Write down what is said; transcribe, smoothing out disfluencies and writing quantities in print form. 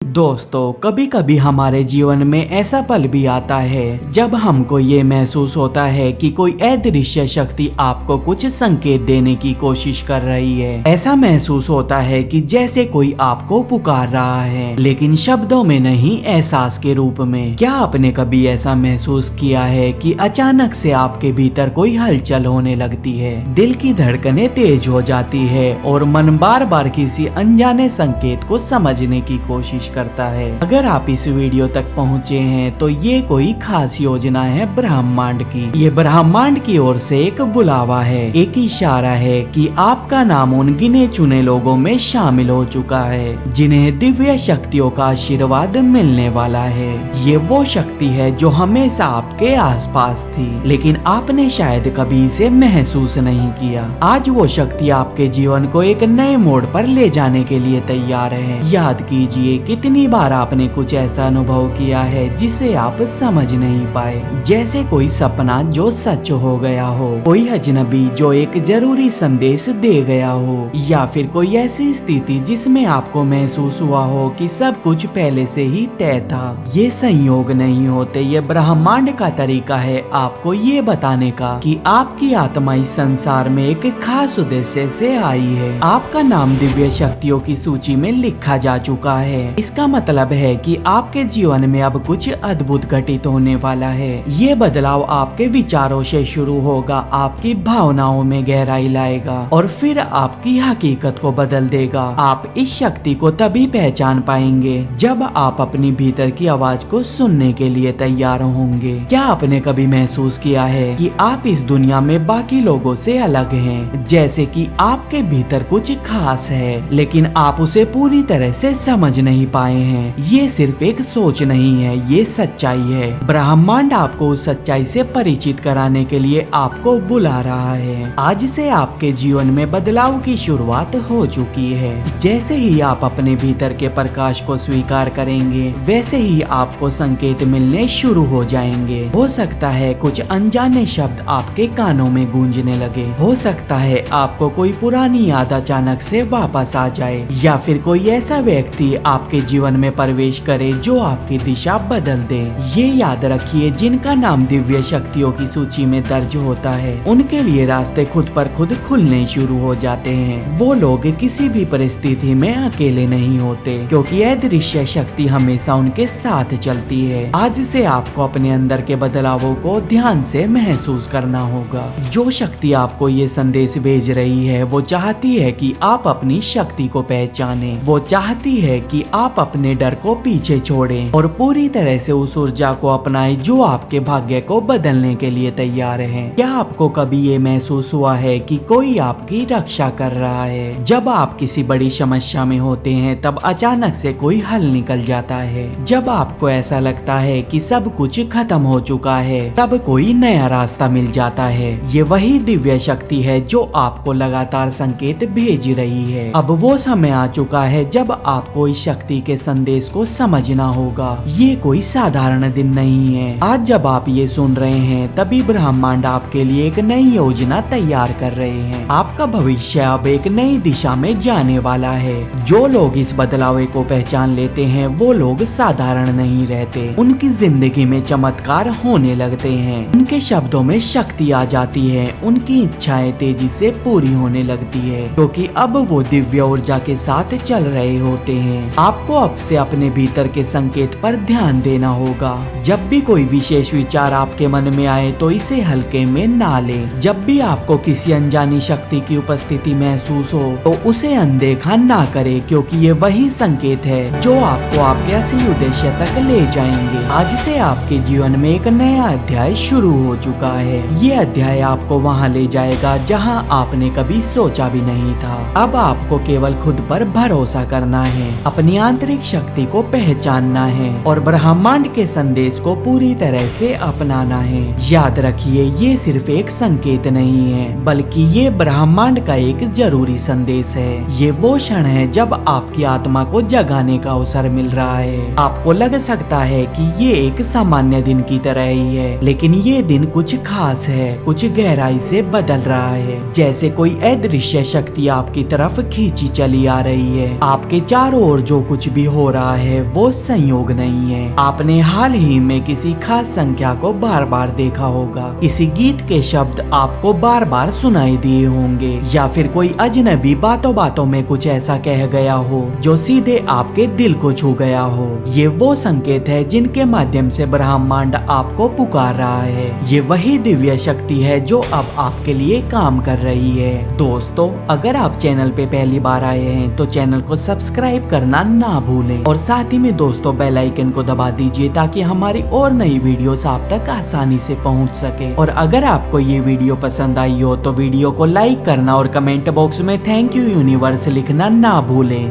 दोस्तों, कभी कभी हमारे जीवन में ऐसा पल भी आता है जब हमको ये महसूस होता है कि कोई अदृश्य शक्ति आपको कुछ संकेत देने की कोशिश कर रही है। ऐसा महसूस होता है कि जैसे कोई आपको पुकार रहा है, लेकिन शब्दों में नहीं, एहसास के रूप में। क्या आपने कभी ऐसा महसूस किया है कि अचानक से आपके भीतर कोई हलचल होने लगती है, दिल की धड़कनें तेज हो जाती है और मन बार बार किसी अनजाने संकेत को समझने की कोशिश करता है। अगर आप इस वीडियो तक पहुंचे हैं तो ये कोई खास योजना है ब्रह्मांड की। ये ब्रह्मांड की ओर से एक बुलावा है, एक इशारा है कि आपका नाम उन गिने चुने लोगों में शामिल हो चुका है जिन्हें दिव्य शक्तियों का आशीर्वाद मिलने वाला है। ये वो शक्ति है जो हमेशा आपके आसपास थी, लेकिन आपने शायद कभी इसे महसूस नहीं किया। आज वो शक्ति आपके जीवन को एक नए मोड़ पर ले जाने के लिए तैयार है। याद कीजिए, कितनी बार आपने कुछ ऐसा अनुभव किया है जिसे आप समझ नहीं पाए, जैसे कोई सपना जो सच हो गया हो, कोई अजनबी जो एक जरूरी संदेश दे गया हो, या फिर कोई ऐसी स्थिति जिसमें आपको महसूस हुआ हो कि सब कुछ पहले से ही तय था। ये संयोग नहीं होते, ये ब्रह्मांड का तरीका है आपको ये बताने का कि आपकी आत्मा इस संसार में एक खास उद्देश्य से आई है। आपका नाम दिव्य शक्तियों की सूची में लिखा जा चुका है। इसका मतलब है कि आपके जीवन में अब कुछ अद्भुत घटित होने वाला है। ये बदलाव आपके विचारों से शुरू होगा, आपकी भावनाओं में गहराई लाएगा और फिर आपकी हकीकत को बदल देगा। आप इस शक्ति को तभी पहचान पाएंगे जब आप अपनी भीतर की आवाज को सुनने के लिए तैयार होंगे। क्या आपने कभी महसूस किया है कि आप इस दुनिया में बाकी लोगों से अलग हैं, जैसे कि आपके भीतर कुछ खास है, लेकिन आप उसे पूरी तरह से समझ नहीं पाए हैं। ये सिर्फ एक सोच नहीं है, ये सच्चाई है। ब्रह्मांड आपको उस सच्चाई से परिचित कराने के लिए आपको बुला रहा है। आज से आपके जीवन में बदलाव की शुरुआत हो चुकी है। जैसे ही आप अपने भीतर के प्रकाश को स्वीकार करेंगे, वैसे ही आपको संकेत मिलने शुरू हो जाएंगे। हो सकता है कुछ अनजाने शब्द आपके कानों में गूंजने लगे, हो सकता है आपको कोई पुरानी याद अचानक से वापस आ जाए, या फिर कोई ऐसा व्यक्ति आपके जीवन में प्रवेश करे जो आपकी दिशा बदल दे। ये याद रखिए, जिनका नाम दिव्य शक्तियों की सूची में दर्ज होता है, उनके लिए रास्ते खुद पर खुद खुलने शुरू हो जाते हैं। वो लोग किसी भी परिस्थिति में अकेले नहीं होते, क्योंकि अदृश्य शक्ति हमेशा उनके साथ चलती है। आज से आपको अपने अंदर के बदलावों को ध्यान से महसूस करना होगा। जो शक्ति आपको ये संदेश भेज रही है, वो चाहती है कि आप अपनी शक्ति को पहचाने। वो चाहती है कि आप अपने डर को पीछे छोड़ें और पूरी तरह से उस ऊर्जा को अपनाएं जो आपके भाग्य को बदलने के लिए तैयार है। क्या आपको कभी ये महसूस हुआ है कि कोई आपकी रक्षा कर रहा है? जब आप किसी बड़ी समस्या में होते हैं, तब अचानक से कोई हल निकल जाता है। जब आपको ऐसा लगता है कि सब कुछ खत्म हो चुका है, तब कोई नया रास्ता मिल जाता है। ये वही दिव्य शक्ति है जो आपको लगातार संकेत भेज रही है। अब वो समय आ चुका है जब आपको इस शक्ति के संदेश को समझना होगा। ये कोई साधारण दिन नहीं है। आज जब आप ये सुन रहे हैं, तभी ब्रह्मांड आपके लिए एक नई योजना तैयार कर रहे हैं। आपका भविष्य अब एक नई दिशा में जाने वाला है। जो लोग इस बदलाव को पहचान लेते हैं, वो लोग साधारण नहीं रहते। उनकी जिंदगी में चमत्कार होने लगते हैं। उनके शब्दों में शक्ति आ जाती है। उनकी इच्छाएं तेजी से पूरी होने लगती है, क्योंकि अब वो दिव्य ऊर्जा के साथ चल रहे होते हैं। आपको अब से अपने भीतर के संकेत पर ध्यान देना होगा। जब भी कोई विशेष विचार आपके मन में आए, तो इसे हल्के में ना लें। जब भी आपको किसी अनजानी शक्ति की उपस्थिति महसूस हो, तो उसे अनदेखा ना करें, क्योंकि ये वही संकेत है जो आपको आपके असली उद्देश्य तक ले जाएंगे। आज से आपके जीवन में एक नया अध्याय शुरू हो चुका है। ये अध्याय आपको वहाँ ले जाएगा जहाँ आपने कभी सोचा भी नहीं था। अब आपको केवल खुद पर भरोसा करना है, अपनी आंतरिक शक्ति को पहचानना है और ब्रह्मांड के संदेश को पूरी तरह से अपनाना है। याद रखिए, ये सिर्फ एक संकेत नहीं है, बल्कि ये ब्रह्मांड का एक जरूरी संदेश है। ये वो क्षण है जब आपकी आत्मा को जगाने का अवसर मिल रहा है। आपको लग सकता है कि ये एक सामान्य दिन की तरह ही है, लेकिन ये दिन कुछ खास है, कुछ गहराई से बदल रहा है। जैसे कोई अदृश्य शक्ति आपकी तरफ खींची चली आ रही है। आपके चारों ओर जो कुछ भी हो रहा है वो संयोग नहीं है। आपने हाल ही में किसी खास संख्या को बार बार देखा होगा, किसी गीत के शब्द आपको बार बार सुनाई दिए होंगे, या फिर कोई अजनबी बातों बातों में कुछ ऐसा कह गया हो जो सीधे आपके दिल को छू गया हो। ये वो संकेत है जिनके माध्यम से ब्रह्मांड आपको पुकार रहा है। ये वही दिव्य शक्ति है जो अब आपके लिए काम कर रही है। दोस्तों, अगर आप चैनल पे पहली बार आए हैं तो चैनल को सब्सक्राइब करना ना भूलें और साथ ही में दोस्तों बेल आइकन को दबा दीजिए ताकि हमारी और नई वीडियोस आप तक आसानी से पहुंच सके। और अगर आपको ये वीडियो पसंद आई हो तो वीडियो को लाइक करना और कमेंट बॉक्स में थैंक यू यूनिवर्स लिखना ना भूलें।